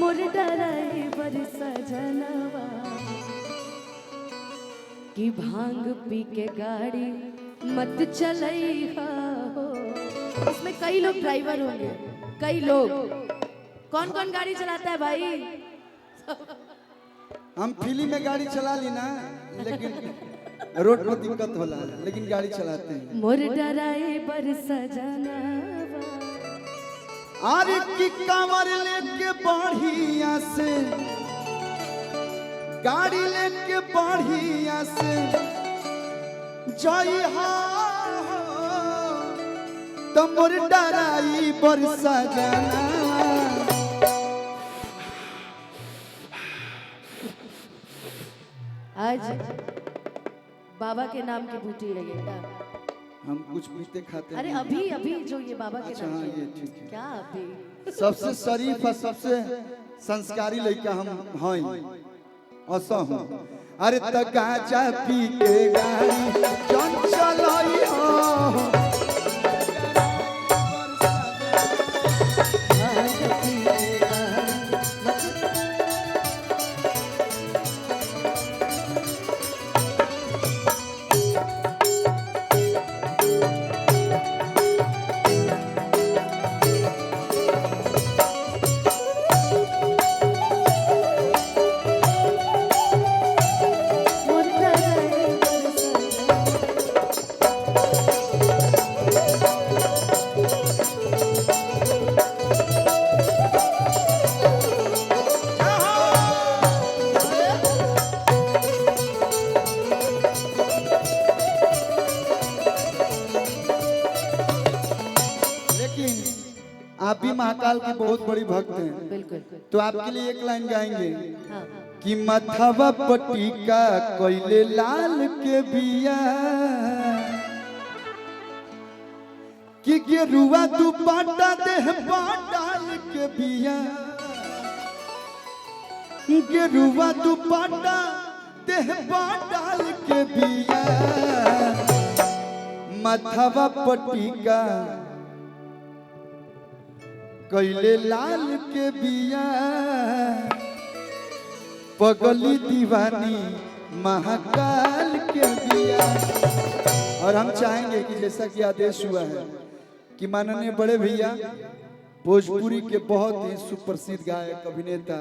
मोर डराई बर सजनवा कि भांग पी के गाड़ी मत चलैहा हो। इसमें कई लोग ड्राइवर होंगे, कई लोग। कौन कौन गाड़ी चलाता है भाई? हम फिल्म में गाड़ी चला ली ना, लेकिन रोड पर दिक्कत होला, लेकिन गाड़ी चलाते हैं। मोर डराई बर सजनवा अरे की कांवर लेके बढ़िया से, गाड़ी लेके बढ़िया से जइहा तो मोर डराई बर सजनवा। आज बाबा के नाम की बूटी लगेगा। हम कुछ पीते खाते अरे नहीं। अभी अभी जो ये बाबा के अच्छा, नाम हाँ, की ये ठीक है। क्या अभी सबसे शरीफ और सबसे संस्कारी लड़का हम हैं असहु। अरे त गांजा पी के गाड़ी चंचल हो। मोर डराई बर सजनवा। लेकिन आप भी महाकाल की बहुत बड़ी भक्त हैं, बिल्कुल। तो आपके लिए एक लाइन गाएंगे हाँ कि मथवा पटिका कोइले लाल के बिया कि गेरुआ दुपट्टा देह डाल के बिया, गेरुआ दुपट्टा देह डाल के बिया, मथवा पटिका कोइले लाल के बिया, पगली दीवानी महाकाल के बिया। और हम चाहेंगे कि जैसा कि आदेश हुआ है कि माननीय बड़े भैया भोजपुरी के बहुत ही सुप्रसिद्ध गायक अभिनेता